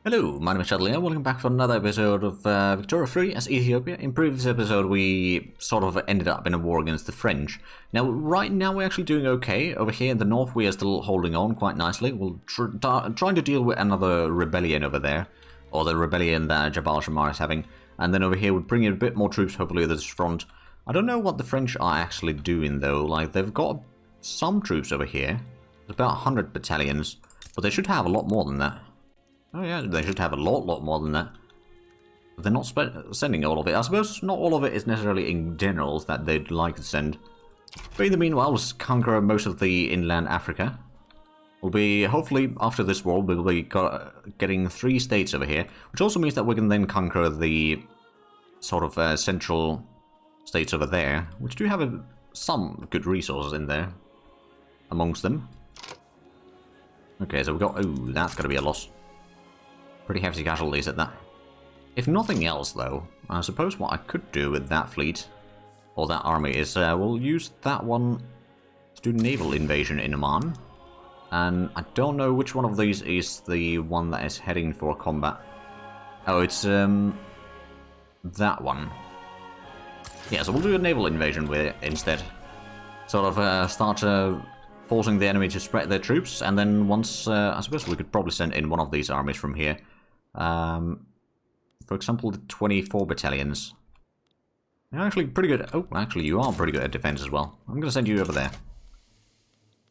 Hello, my name is Shadley and welcome back to another episode of Victoria 3 as Ethiopia. In previous episode we sort of ended up in a war against the French. Now right now we're actually doing okay. Over here in the north we are still holding on quite nicely. We're trying to deal with another rebellion over there. Or the rebellion that Jabal Shammar is having. And then over here we'll bring in a bit more troops hopefully to this front. I don't know what the French are actually doing though. Like they've got some troops over here. There's about 100 battalions. But they should have a lot more than that. Oh yeah, they should have a lot more than that. But they're not sending all of it. I suppose not all of it is necessarily in generals that they'd like to send. But in the meanwhile, let's conquer most of the inland Africa. We'll be, hopefully, after this war, we'll be getting 3 states over here. Which also means that we can then conquer the sort of central states over there. Which do have some good resources in there. Amongst them. Okay, so we've got, oh, that's going to be a loss. Pretty hefty casualties at that. If nothing else, though, I suppose what I could do with that fleet, or that army, is we'll use that one to do naval invasion in Oman. And I don't know which one of these is the one that is heading for combat. Oh, it's that one. Yeah, so we'll do a naval invasion with it instead. Sort of start forcing the enemy to spread their troops, and then once, I suppose we could probably send in one of these armies from here. For example, the 24 battalions. You're actually pretty good. Oh, actually, you are pretty good at defense as well. I'm going to send you over there.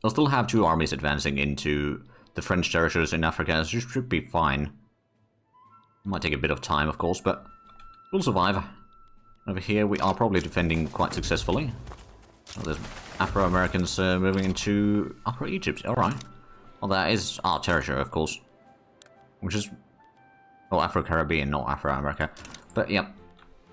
They'll still have 2 armies advancing into the French territories in Africa, so you should be fine. Might take a bit of time, of course, but we'll survive. Over here, we are probably defending quite successfully. Oh, there's Afro-Americans moving into Upper Egypt. Alright. Well, that is our territory, of course. Which is... well, Afro-Caribbean, not Afro-America. But, yeah.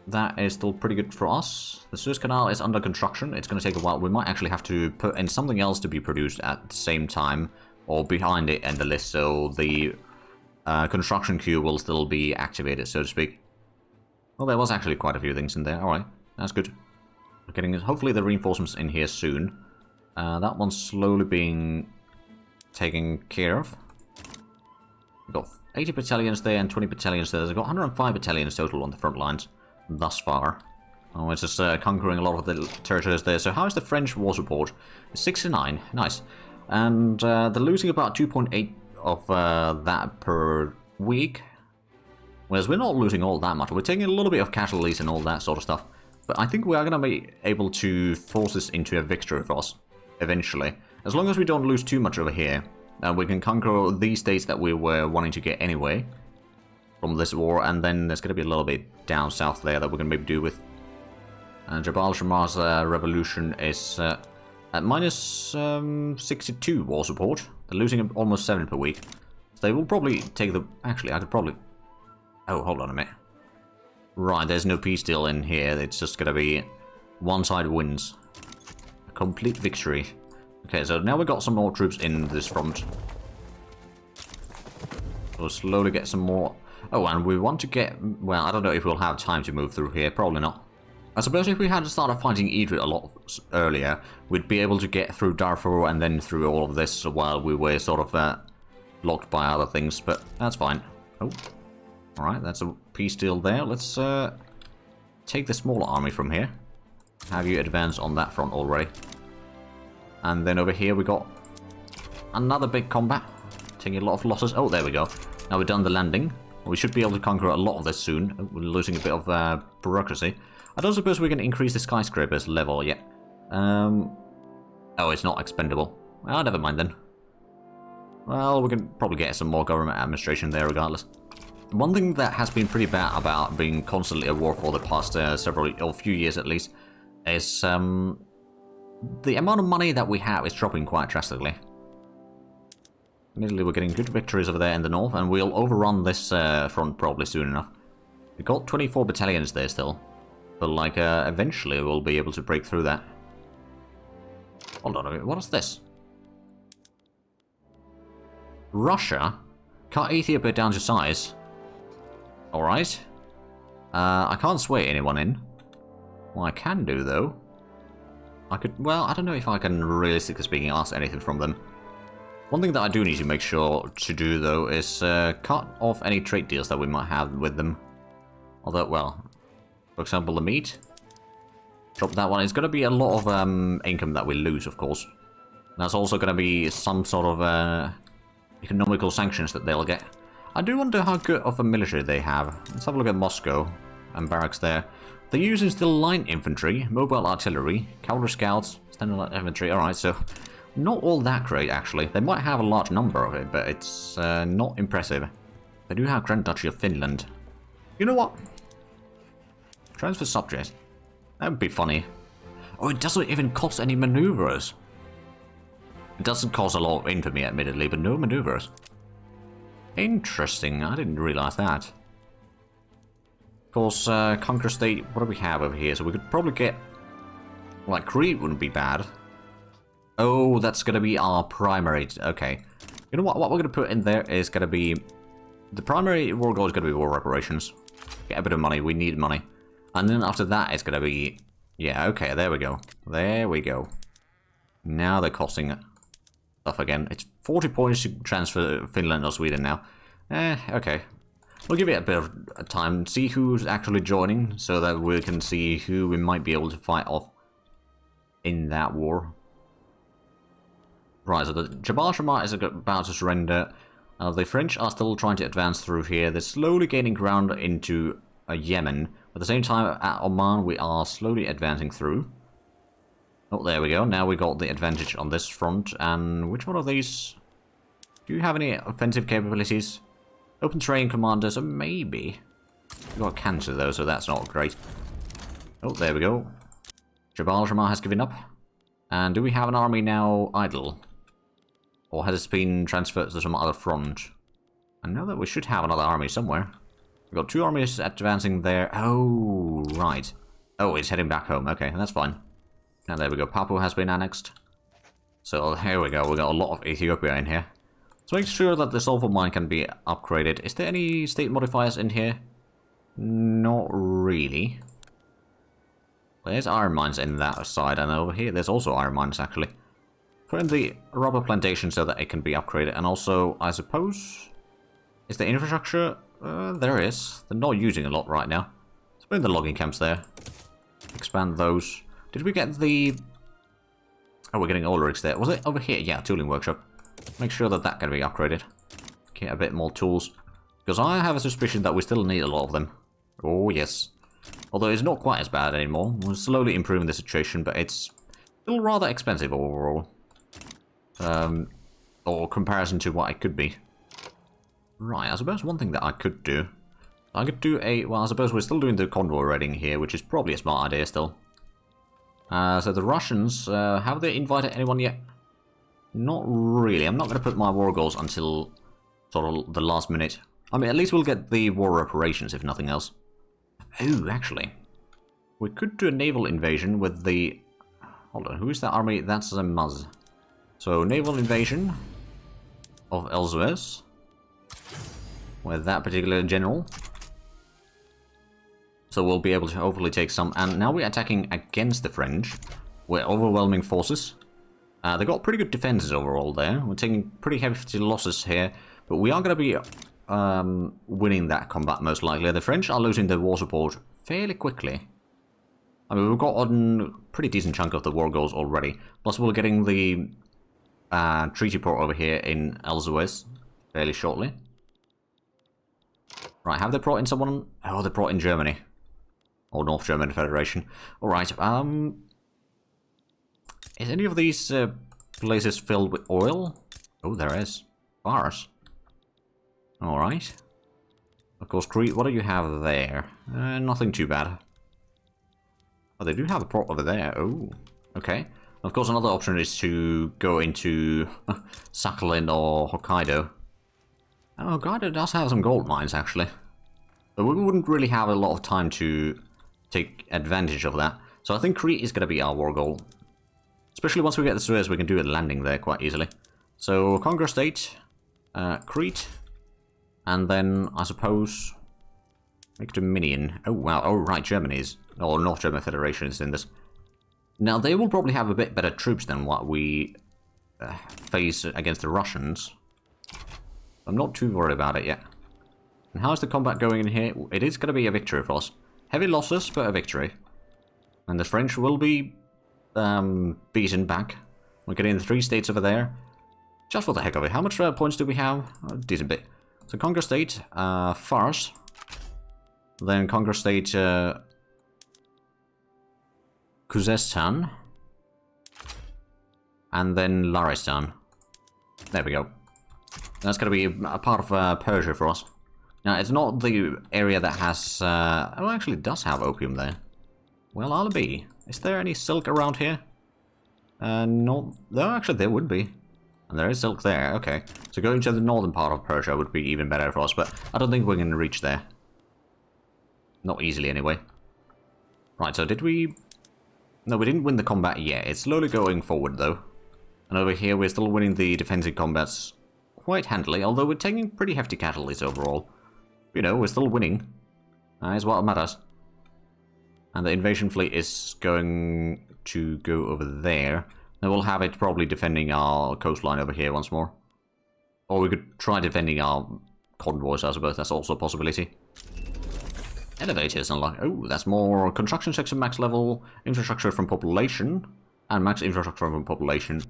That is still pretty good for us. The Suez Canal is under construction. It's going to take a while. We might actually have to put in something else to be produced at the same time. Or behind it in the list, so the construction queue will still be activated, so to speak. Well, there was actually quite a few things in there. Alright, that's good. We're getting, hopefully, the reinforcements in here soon. That one's slowly being taken care of. We've got 80 battalions there and 20 battalions there. They've got 105 battalions total on the front lines thus far. Oh, it's just conquering a lot of the territories there. So how is the French war support? 69. Nice. And they're losing about 2.8 of that per week. Whereas we're not losing all that much. We're taking a little bit of casualties and all that sort of stuff. But I think we are going to be able to force this into a victory for us, eventually. As long as we don't lose too much over here, we can conquer these states that we were wanting to get anyway from this war, and then there's going to be a little bit down south there that we can maybe do with. And Jabal Shammar's revolution is at minus 62 war support. They're losing almost 7 per week. So they will probably take the... actually, I could probably... oh, hold on a minute. Right, there's no peace deal in here. It's just going to be one side wins. A complete victory. Okay, so now we've got some more troops in this front. We'll slowly get some more... oh, and we want to get... well, I don't know if we'll have time to move through here. Probably not. I suppose if we had started fighting Egypt a lot earlier, we'd be able to get through Darfur and then through all of this while we were sort of blocked by other things, but that's fine. Oh. Alright, that's a peace deal there. Let's take the smaller army from here. Have you advance on that front already. And then over here we got another big combat. Taking a lot of losses. Oh, there we go. Now we've done the landing. We should be able to conquer a lot of this soon. We're losing a bit of bureaucracy. I don't suppose we can increase the skyscrapers level yet. Oh, it's not expendable. Well, never mind then. Well, we can probably get some more government administration there regardless. One thing that has been pretty bad about being constantly at war for the past few years at least, is the amount of money that we have is dropping quite drastically. Admittedly, we're getting good victories over there in the north, and we'll overrun this front probably soon enough. We've got 24 battalions there still, but like eventually we'll be able to break through that. Hold on a minute, what is this? Russia cut Ethiopia down to size. Alright. I can't sway anyone in. What I can do, though... I could... well, I don't know if I can, realistically speaking, ask anything from them. One thing that I do need to make sure to do, though, is cut off any trade deals that we might have with them. Although, well, for example, the meat. Drop that one. It's going to be a lot of income that we lose, of course. That's also going to be some sort of economical sanctions that they'll get. I do wonder how good of a military they have. Let's have a look at Moscow and barracks there. They're using still line infantry, mobile artillery, cavalry scouts, standard light infantry. Alright, so not all that great, actually. They might have a large number of it, but it's not impressive. They do have Grand Duchy of Finland. You know what? Transfer subject. That would be funny. Oh, it doesn't even cost any maneuvers. It doesn't cost a lot of infamy, admittedly, but no maneuvers. Interesting, I didn't realize that. Of course, Conquer State, what do we have over here? So we could probably get... like, Crete wouldn't be bad. Oh, that's going to be our primary... okay. You know what we're going to put in there is going to be... the primary war goal is going to be war reparations. Get a bit of money, we need money. And then after that, it's going to be... yeah, okay, there we go. There we go. Now they're costing stuff again. It's 40 points to transfer Finland or Sweden now. Okay. We'll give it a bit of time, see who's actually joining, so that we can see who we might be able to fight off in that war. Right, so the Jabal Shammah is about to surrender. The French are still trying to advance through here. They're slowly gaining ground into Yemen. At the same time, at Oman, we are slowly advancing through. Oh, there we go. Now we got the advantage on this front. And which one of these? Do you have any offensive capabilities? Open terrain commanders, maybe. We got cancer though, so that's not great. Oh, there we go. Jabal Shammah has given up. And do we have an army now idle? Or has it been transferred to some other front? I know that we should have another army somewhere. We've got 2 armies advancing there. Oh, right. Oh, it's heading back home. Okay, that's fine. And there we go. Papua has been annexed. So here we go. We got a lot of Ethiopia in here. Let's make sure that the sulfur mine can be upgraded. Is there any state modifiers in here? Not really. There's iron mines in that side, and over here there's also iron mines actually. Put in the rubber plantation so that it can be upgraded, and also, I suppose... is the infrastructure? There is. They're not using a lot right now. Let's put in the logging camps there. Expand those. Did we get the... oh, we're getting oil rigs there. Was it over here? Yeah, tooling workshop. Make sure that that can be upgraded. Get a bit more tools. Because I have a suspicion that we still need a lot of them. Oh, yes. Although it's not quite as bad anymore. We're slowly improving the situation, but it's still rather expensive overall. Or comparison to what it could be. Right, I suppose one thing that I could do... I could do a... well, I suppose we're still doing the convoy raiding here, which is probably a smart idea still. So the Russians, have they invited anyone yet? Not really. I'm not going to put my war goals until sort of the last minute. I mean, at least we'll get the war reparations, if nothing else. Oh, actually. We could do a naval invasion with the... hold on, who is that army? That's a Muz. So, naval invasion of Elzues with that particular general. So we'll be able to hopefully take some. And now we're attacking against the French. We're overwhelming forces. They got pretty good defenses overall there. We're taking pretty hefty losses here. But we are going to be winning that combat most likely. The French are losing their war support fairly quickly. I mean, we've got a pretty decent chunk of the war goals already. Plus we're getting the treaty port over here in Elzues fairly shortly. Right, have they brought in someone? Oh, they brought in Germany. Or North German Federation. Alright, is any of these places filled with oil? Oh, there is. Bars. Alright. Of course, Crete, what do you have there? Nothing too bad. Oh, they do have a port over there. Oh, okay. Of course, another option is to go into Sakhalin or Hokkaido. Oh, Hokkaido does have some gold mines, actually. But we wouldn't really have a lot of time to take advantage of that. So I think Crete is going to be our war goal. Especially once we get the Suez, we can do a landing there quite easily. So, Conquer State, Crete, and then, I suppose, make Dominion. Oh, wow. Oh, right, Germany's, or North German Federation is in this. Now, they will probably have a bit better troops than what we face against the Russians. I'm not too worried about it yet. And how's the combat going in here? It is going to be a victory for us. Heavy losses, but a victory. And the French will be beaten back. We're getting the 3 states over there. Just for the heck of it. How much points do we have? A decent bit. So Conquer State, Fars. Then Conquer State, Khuzestan. And then Laristan. There we go. That's going to be a part of Persia for us. Now, it's not the area that has... oh, actually, it does have opium there. Well, I'll be. Is there any silk around here? No, actually, there would be. And there is silk there, okay. So going to the northern part of Persia would be even better for us, but I don't think we're going to reach there. Not easily, anyway. Right, so did we... No, we didn't win the combat yet. It's slowly going forward, though. And over here, we're still winning the defensive combats quite handily, although we're taking pretty hefty casualties overall. You know, we're still winning. That is what matters. And the invasion fleet is going to go over there. And we'll have it probably defending our coastline over here once more. Or we could try defending our convoys, I suppose. That's also a possibility. Elevators unlocked. Oh, that's more construction section max level, infrastructure from population, and max infrastructure from population.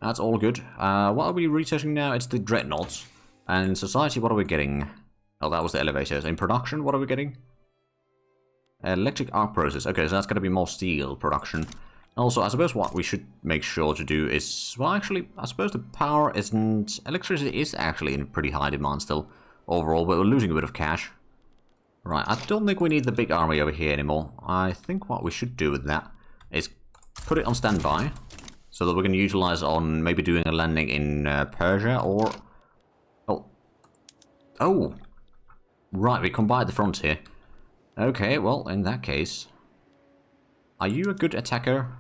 That's all good. What are we researching now? It's the dreadnoughts. And in society, what are we getting? Oh, that was the elevators. In production, what are we getting? Electric arc process. Okay, so that's going to be more steel production. Also, I suppose what we should make sure to do is... Well, actually, I suppose the power isn't... Electricity is actually in pretty high demand still, overall, but we're losing a bit of cash. Right, I don't think we need the big army over here anymore. I think what we should do with that is put it on standby, so that we can utilize on maybe doing a landing in Persia, or... Oh! Right, we combined the fronts here. Okay, well, in that case... Are you a good attacker?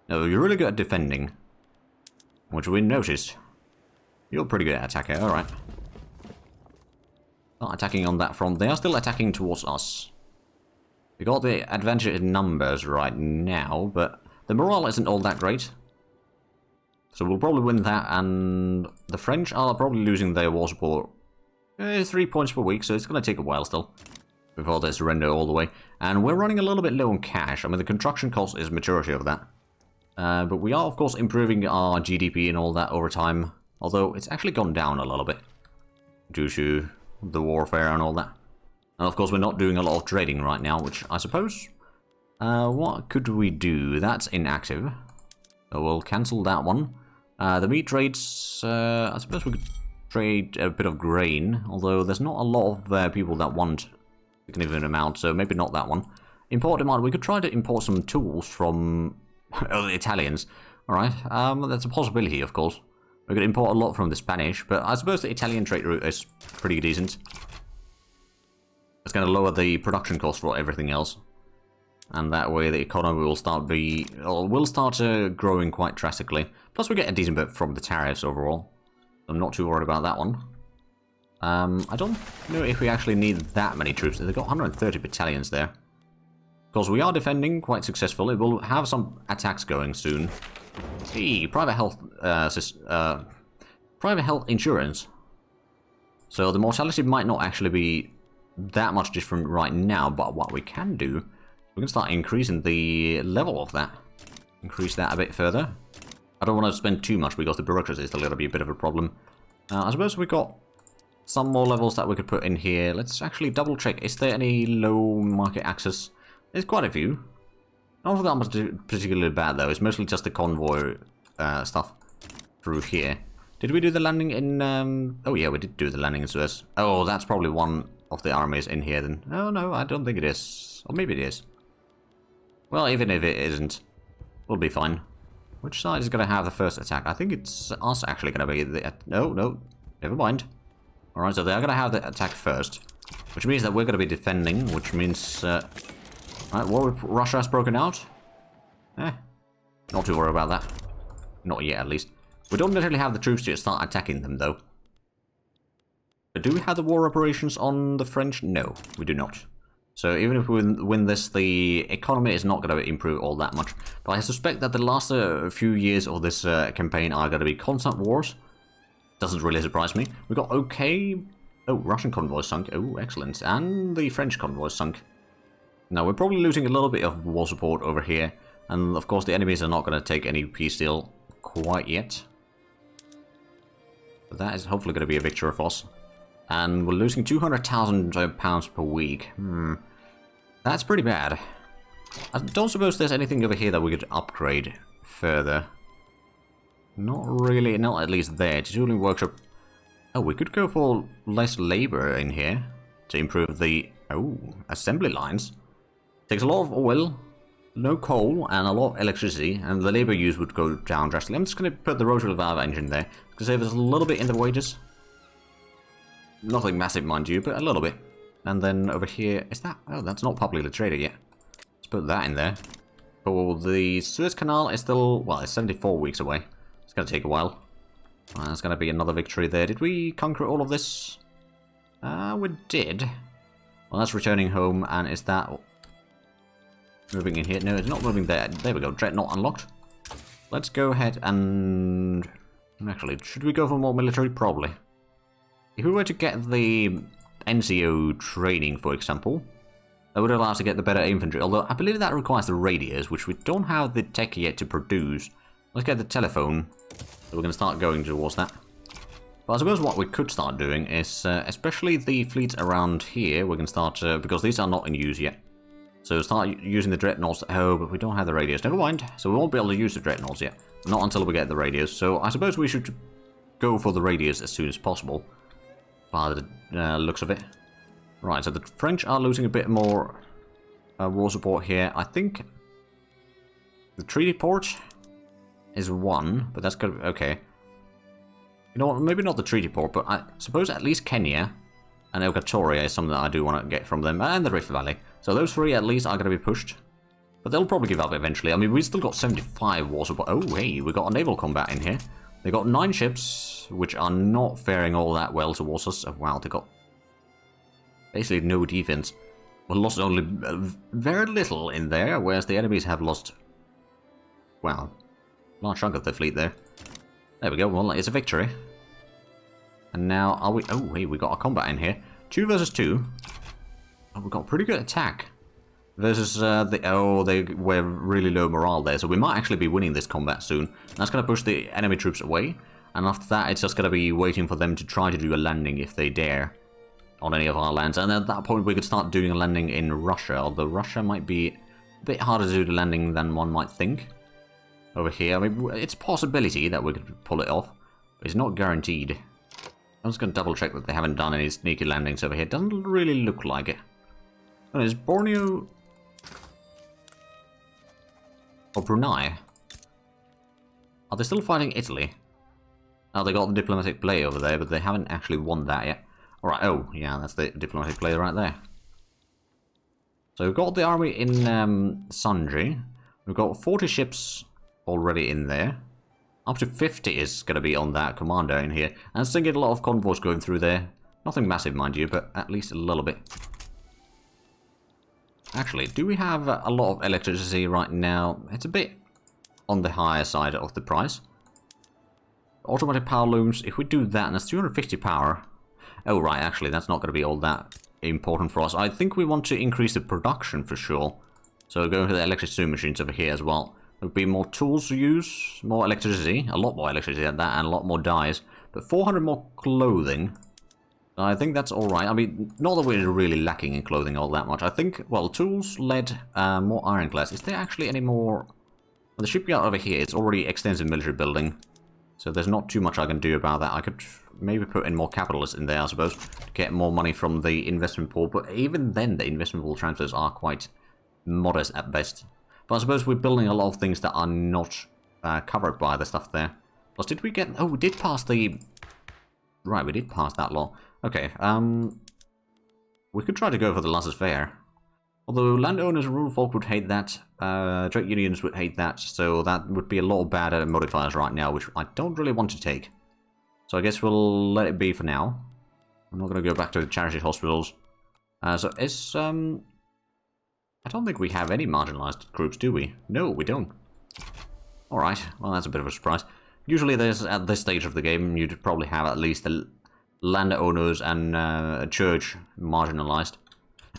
No, you're really good at defending. Which we noticed. You're a pretty good attacker, alright. Not attacking on that front. They are still attacking towards us. We got the advantage in numbers right now, but the morale isn't all that great. So we'll probably win that, and the French are probably losing their war support. 3 points per week, so it's going to take a while still before they surrender all the way. And we're running a little bit low on cash. I mean, the construction cost is majority of that. But we are, of course, improving our GDP and all that over time. Although it's actually gone down a little bit due to the warfare and all that. And of course, we're not doing a lot of trading right now, which I suppose... what could we do? That's inactive. So we'll cancel that one. The meat trades... I suppose we could trade a bit of grain, although there's not a lot of people that want a significant amount, so maybe not that one. Import demand, we could try to import some tools from the Italians. Alright, that's a possibility, of course. We could import a lot from the Spanish, but I suppose the Italian trade route is pretty decent. It's going to lower the production cost for everything else. And that way the economy will start growing quite drastically. Plus we get a decent bit from the tariffs overall. I'm not too worried about that one. I don't know if we actually need that many troops. They've got 130 battalions there. Because we are defending quite successfully. We'll have some attacks going soon. Hey, private health insurance. So the mortality might not actually be that much different right now, but what we can do, we can start increasing the level of that. Increase that a bit further. I don't want to spend too much because the bureaucracy is still going to be a bit of a problem. I suppose we've got some more levels that we could put in here. Let's actually double check. Is there any low market access? There's quite a few. Not that much particularly bad though. It's mostly just the convoy stuff through here. Did we do the landing in... Oh yeah, we did do the landing in Suez. Oh, that's probably one of the armies in here then. Oh no, I don't think it is. Or maybe it is. Well, even if it isn't, we'll be fine. Which side is going to have the first attack? I think it's us actually going to be the... No, never mind. Alright, so they're going to have the attack first. Which means that we're going to be defending, which means... Alright, war with Russia has broken out. Not too worried about that. Not yet, at least. We don't necessarily have the troops to start attacking them, though. But do we have the war operations on the French? No, we do not. So even if we win this, the economy is not going to improve all that much. But I suspect that the last few years of this campaign are going to be constant wars. Doesn't really surprise me. We got okay... Oh, Russian convoy sunk. Oh, excellent. And the French convoy sunk. Now, we're probably losing a little bit of war support over here. And, of course, the enemies are not going to take any peace deal quite yet. But that is hopefully going to be a victory for us. And we're losing 200,000 pounds per week. That's pretty bad. I don't suppose there's anything over here that we could upgrade further. Not really, not at least there. Tooling workshop. Oh, we could go for less labor in here to improve the assembly lines. Takes a lot of oil, no coal, and a lot of electricity, and the labor use would go down drastically. I'm just going to put the rotary valve engine there to save us a little bit in the wages. Nothing massive, mind you, but a little bit. And then over here, is that? Oh, that's not popularly traded yet. Let's put that in there. Oh, the Suez Canal is still, well, it's 74 weeks away. It's going to take a while. That's going to be another victory there. Did we conquer all of this? We did. Well, that's returning home, and is that moving in here? No, it's not moving there. There we go. Dreadnought unlocked. Let's go ahead and... Actually, should we go for more military? Probably. If we were to get the NCO training, for example, that would allow us to get the better infantry. Although, I believe that requires the radios, which we don't have the tech yet to produce. Let's get the telephone. So we're going to start going towards that. But I suppose what we could start doing is, especially the fleets around here, we can start, because these are not in use yet. So start using the dreadnoughts. Oh, but we don't have the radios. Never mind. So we won't be able to use the dreadnoughts yet. Not until we get the radios. So I suppose we should go for the radios as soon as possible. By the looks of it. Right, so the French are losing a bit more war support here. I think the treaty port is one, but that's good. Okay. You know what? Maybe not the treaty port, but I suppose at least Kenya and Equatoria is something that I do want to get from them, and the Rift Valley. So those three at least are going to be pushed. But they'll probably give up eventually. I mean, we've still got 75 war support. Oh, hey, we got a naval combat in here. They got 9 ships, which are not faring all that well towards us. Oh, wow, they got basically no defense. We lost only very little in there, whereas the enemies have lost, well, a large chunk of their fleet there. There we go. Well, it's a victory. And now, are we... Oh, hey, we got a combat in here. 2 versus 2. Oh, we got a pretty good attack. Versus the... Oh, they were really low morale there. So we might actually be winning this combat soon. That's going to push the enemy troops away. And after that, it's just going to be waiting for them to try to do a landing if they dare on any of our lands. And at that point, we could start doing a landing in Russia. Although Russia might be a bit harder to do the landing than one might think. Over here, I mean, it's a possibility that we could pull it off. But it's not guaranteed. I'm just going to double check that they haven't done any sneaky landings over here. Doesn't really look like it. Oh, is Borneo... or Brunei? Are they still fighting Italy? Oh, they got the diplomatic play over there, but they haven't actually won that yet. Alright, oh, yeah, that's the diplomatic play right there. So we've got the army in Sundry. We've got 40 ships already in there. Up to 50 is going to be on that commander in here. And still get a lot of convoys going through there. Nothing massive, mind you, but at least a little bit. Actually, do we have a lot of electricity right now? It's a bit on the higher side of the price. Automatic power looms, if we do that, and that's 250 power. Oh, right, actually, that's not going to be all that important for us. I think we want to increase the production for sure. So going to the electric sewing machines over here as well. There'll be more tools to use, more electricity, a lot more electricity at that, and a lot more dyes. But 400 more clothing. I think that's alright. I mean, not that we're really lacking in clothing all that much. I think, well, tools, lead, more ironclads. Is there actually any more... Well, the shipyard over here, it's already extensive military building. So there's not too much I can do about that. I could maybe put in more capitalists in there, I suppose, to get more money from the investment pool. But even then, the investment pool transfers are quite modest at best. But I suppose we're building a lot of things that are not covered by the stuff there. Plus, did we get... Oh, we did pass the... Right, we did pass that law. Okay, we could try to go for the laissez-faire. Although landowners and rural folk would hate that, trade unions would hate that, so that would be a lot of bad modifiers right now, which I don't really want to take. So I guess we'll let it be for now. I'm not going to go back to the charity hospitals. So is I don't think we have any marginalized groups, do we? No, we don't. Alright, well that's a bit of a surprise. Usually there's, at this stage of the game, you'd probably have at least the landowners and a church marginalized.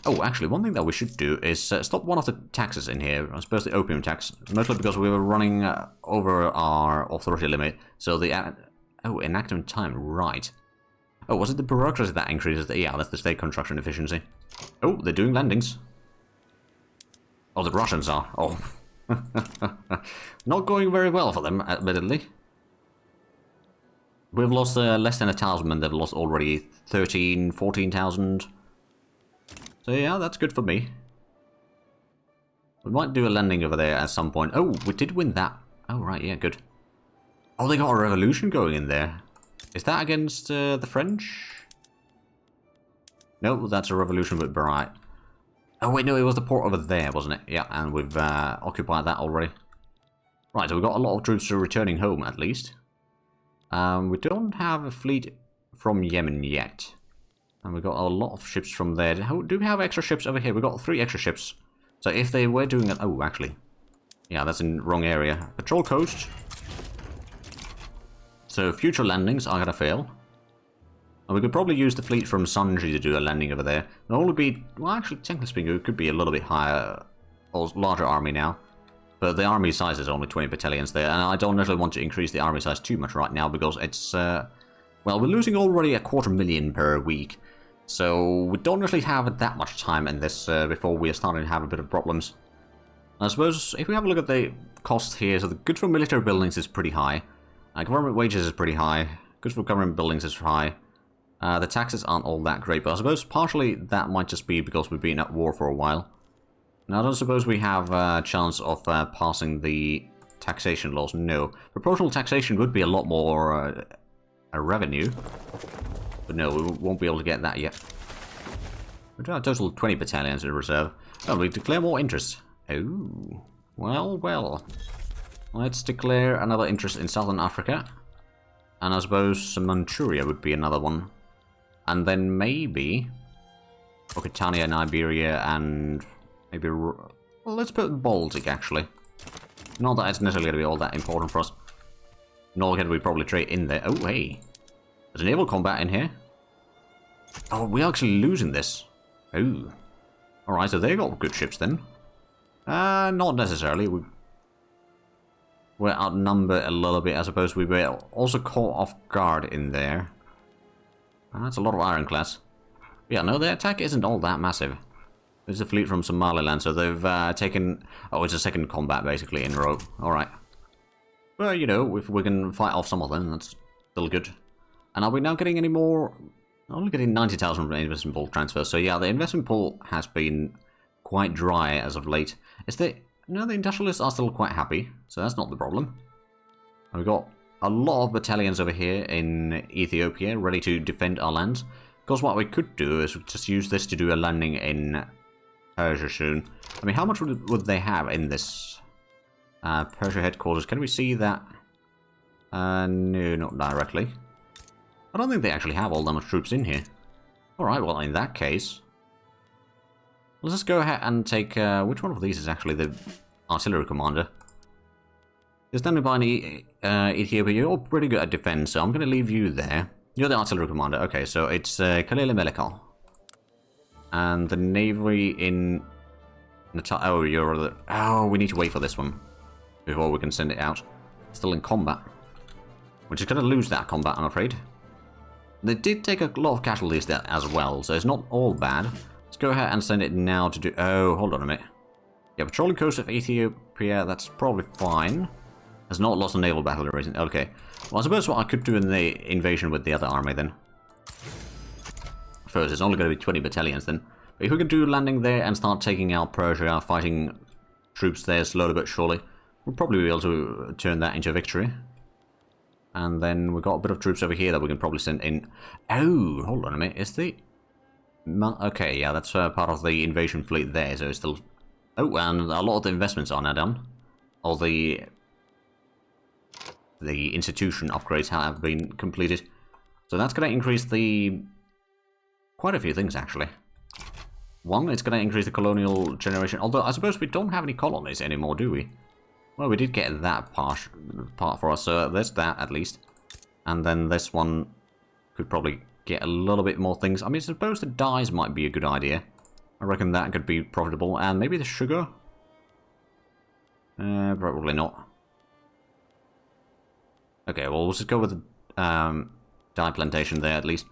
Oh, actually, one thing that we should do is stop one of the taxes in here. I suppose the opium tax, mostly because we were running over our authority limit. So the... oh, enactment time, right. Oh, was it the bureaucracy that increases the... yeah, that's the state construction efficiency. Oh, they're doing landings. Oh, the Russians are. Oh. Not going very well for them, admittedly. We've lost less than 1,000, and they've lost already 13, 14,000. So yeah, that's good for me. We might do a landing over there at some point. Oh, we did win that. Oh, right, yeah, good. Oh, they got a revolution going in there. Is that against the French? No, that's a revolution with Barat. Oh, wait, no, it was the port over there, wasn't it? Yeah, and we've occupied that already. Right, so we've got a lot of troops returning home, at least. We don't have a fleet from Yemen yet. And we got a lot of ships from there. Do we have extra ships over here? We got 3 extra ships. So if they were doing it... oh, actually. Yeah, that's in the wrong area. Patrol coast. So future landings are going to fail. And we could probably use the fleet from Sanji to do a landing over there. It'll only be... well, actually, technically speaking, it could be a little bit higher... or larger army now. But the army size is only 20 battalions there. And I don't necessarily want to increase the army size too much right now because it's... well, we're losing already 250,000 per week. So we don't really have that much time in this before we are starting to have a bit of problems. I suppose if we have a look at the cost here, so the goods for military buildings is pretty high. Government wages is pretty high. Goods for government buildings is high. The taxes aren't all that great, but I suppose partially that might just be because we've been at war for a while. Now I don't suppose we have a chance of passing the taxation laws. No. Proportional taxation would be a lot more a revenue. But no, we won't be able to get that yet. We do have a total of 20 battalions in reserve. Oh, we declare more interest. Oh, well, well. Let's declare another interest in Southern Africa. And I suppose Manchuria would be another one. And then maybe Okitania and Iberia and maybe... well, let's put Baltic, actually. Not that it's necessarily going to be all that important for us. Nor can we probably trade in there. Oh, hey. There's naval combat in here. Oh, we're actually losing this. Oh. Alright, so they got good ships then. Not necessarily. We're outnumbered a little bit. I suppose we were also caught off guard in there. That's a lot of ironclads. Yeah, no, their attack isn't all that massive. There's a fleet from Somaliland, so they've taken... oh, it's a second combat, basically, in a row. Alright. Well, you know, if we can fight off some of them, that's still good. And are we now getting any more? Only getting 90,000 from investment pool transfers. So yeah, the investment pool has been quite dry as of late. No, the industrialists are still quite happy, so that's not the problem. And we've got a lot of battalions over here in Ethiopia ready to defend our lands. Because what we could do is just use this to do a landing in Persia soon. I mean, how much would they have in this Persia headquarters? Can we see that? No, not directly. I don't think they actually have all that much troops in here. Alright, well, in that case... let's just go ahead and take... which one of these is actually the artillery commander? You're standing by Ethiopia. You're pretty good at defense, so I'm going to leave you there. You're the artillery commander. Okay, so it's Kalele Melekal. And the navy in... oh, you're the... oh, we need to wait for this one before we can send it out. Still in combat. Which is going to lose that combat, I'm afraid. They did take a lot of casualties there as well, so it's not all bad. Let's go ahead and send it now to do... oh, hold on a minute. Yeah, patrolling coast of Ethiopia, that's probably fine. Has not lost a naval battle or anything. Okay. Well, I suppose what I could do in the invasion with the other army then. First, it's only going to be 20 battalions then. But if we could do landing there and start taking out Persia, fighting troops there slowly but surely, we'll probably be able to turn that into a victory. And then we've got a bit of troops over here that we can probably send in. Oh, hold on a minute. Is the... okay, yeah, that's part of the invasion fleet there, so it's still... oh, and a lot of the investments are now done. All the institution upgrades have been completed. So that's going to increase the... quite a few things, actually. One, it's going to increase the colonial generation. Although, I suppose we don't have any colonies anymore, do we? Well, we did get that part for us, so there's that at least. And then this one could probably get a little bit more things. I mean, I suppose the dyes might be a good idea. I reckon that could be profitable. And maybe the sugar? Probably not. Okay, well, we'll just go with the dye plantation there at least.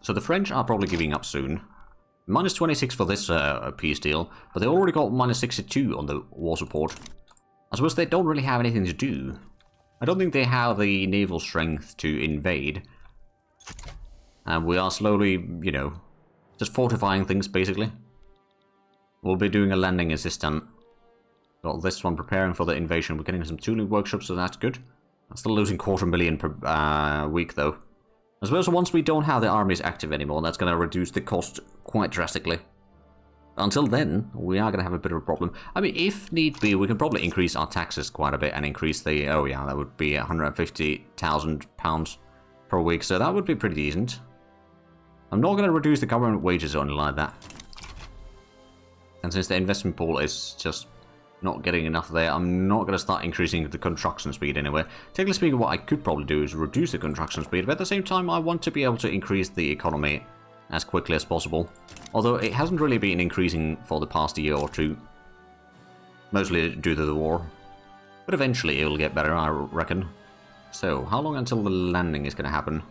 So the French are probably giving up soon. Minus 26 for this peace deal, but they already got minus 62 on the war support. I suppose they don't really have anything to do. I don't think they have the naval strength to invade. And we are slowly, you know, just fortifying things, basically. We'll be doing a landing assistant. Got this one preparing for the invasion. We're getting some tooling workshops, so that's good. I'm still losing $250,000 per week, though. I suppose once we don't have the armies active anymore, that's going to reduce the cost quite drastically. Until then, we are going to have a bit of a problem. I mean, if need be, we can probably increase our taxes quite a bit and increase the... Oh yeah, that would be £150,000 per week, so that would be pretty decent. I'm not going to reduce the government wages or anything like that. And since the investment pool is just not getting enough there, I'm not going to start increasing the construction speed anyway. Technically speaking, what I could probably do is reduce the construction speed, but at the same time, I want to be able to increase the economy as quickly as possible. Although it hasn't really been increasing for the past year or two. Mostly due to the war. But eventually it will get better, I reckon. So, how long until the landing is going to happen?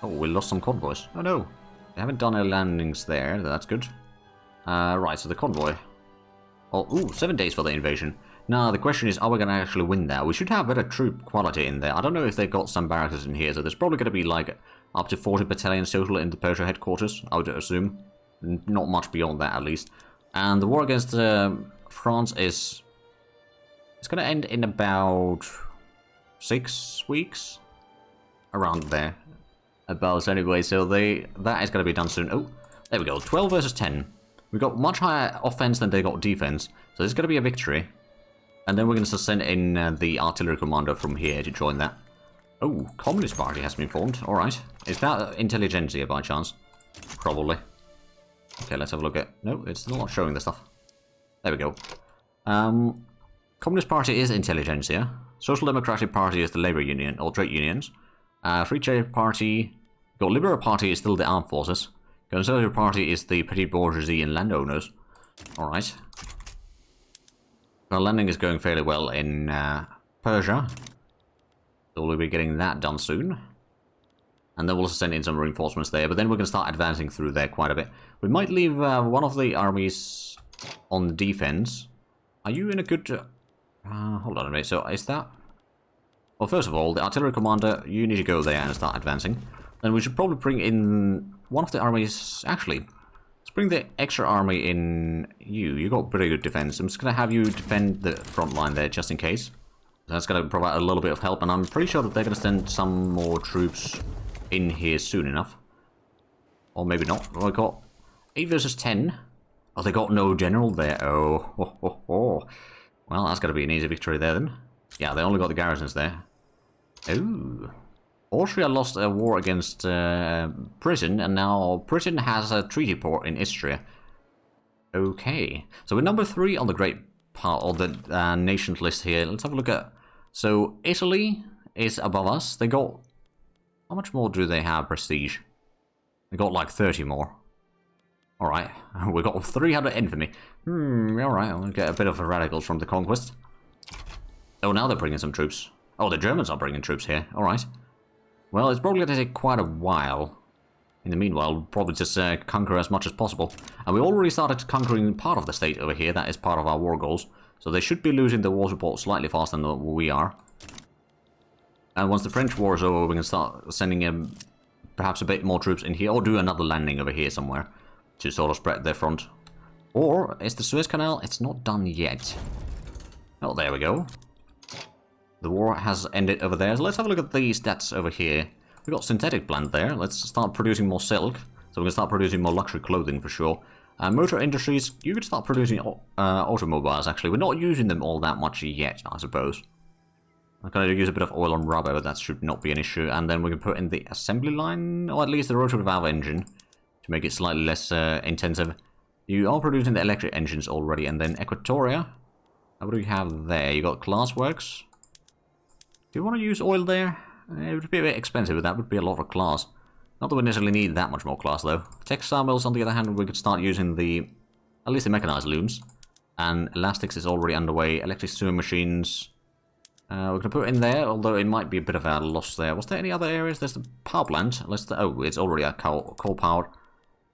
Oh, we lost some convoys. Oh no, they haven't done any landings there, that's good. Right, so the convoy. Oh, ooh, 7 days for the invasion. Now, the question is, are we going to actually win that? We should have better troop quality in there. I don't know if they've got some barracks in here, so there's probably going to be like up to 40 battalions total in the Persia headquarters, I would assume. Not much beyond that, at least. And the war against France is... It's going to end in about 6 weeks? Around there. About anyway, so that is going to be done soon. Oh, there we go. 12 versus 10. We got much higher offense than they got defense, so this is going to be a victory. And then we're going to send in the artillery commander from here to join that. Oh, Communist Party has been formed. Alright. Is that intelligentsia by chance? Probably. Okay, let's have a look at... No, it's still not showing the stuff. There we go. Communist Party is intelligentsia. Social Democratic Party is the labor union, or trade unions. Free Trade Party... Got Liberal Party is still the armed forces. Conservative Party is the petty bourgeoisie and landowners. Alright. The landing is going fairly well in Persia. So we'll be getting that done soon. And then we'll also send in some reinforcements there, but then we're going to start advancing through there quite a bit. We might leave one of the armies on defense. Are you in a good... hold on a minute, so is that... Well, first of all, the artillery commander, you need to go there and start advancing. Then we should probably bring in one of the armies... Actually, let's bring the extra army in you. You got pretty good defense. I'm just going to have you defend the front line there, just in case. That's going to provide a little bit of help, and I'm pretty sure that they're going to send some more troops in here soon enough. Or maybe not. Well, I got 8 versus 10. Oh, they got no general there. Oh. Well, that's going to be an easy victory there, then. Yeah, they only got the garrisons there. Oh. Austria lost a war against Britain, and now Britain has a treaty port in Istria. Okay. So we're number 3 on the great part of the nations list here. Let's have a look at... So, Italy is above us. They got... How much more do they have prestige? They got like 30 more. Alright. We got 300 infamy. Alright. I'll get a bit of the radicals from the conquest. Oh, now they're bringing some troops. Oh, the Germans are bringing troops here. Alright. Well, it's probably going to take quite a while. In the meanwhile, we'll probably just conquer as much as possible. And we already started conquering part of the state over here. That is part of our war goals. So they should be losing the war support slightly faster than we are. And once the French war is over, we can start sending in perhaps a bit more troops in here. Or do another landing over here somewhere. To sort of spread their front. Or, is the Suez Canal? It's not done yet. Oh, there we go. The war has ended over there. So let's have a look at these stats over here. We've got synthetic plant there. Let's start producing more silk. So we can start producing more luxury clothing for sure. Motor industries, you could start producing automobiles actually. We're not using them all that much yet, I suppose. I'm going to use a bit of oil and rubber, but that should not be an issue. And then we can put in the assembly line, or at least the rotary valve engine. to make it slightly less intensive. You are producing the electric engines already, and then Equatoria. What do you have there? You got Glassworks. Do you want to use oil there? It would be a bit expensive, but that would be a lot of glass. Not that we necessarily need that much more glass, though. Textile mills, on the other hand, we could start using at least the mechanized looms. And elastics is already underway. Electric sewer machines. We're going to put it in there, although it might be a bit of a loss there. Was there any other areas? There's the power plant. Oh, it's already a coal powered.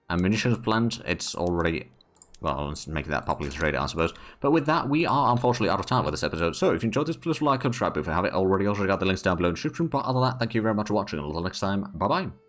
And munitions plant, it's already... Well, let's make that publicly traded, I suppose. But with that, we are unfortunately out of time with this episode. So if you enjoyed this, please like and subscribe if you haven't already. Also, got the links down below in the description. But other than that, thank you very much for watching. Until next time, bye-bye.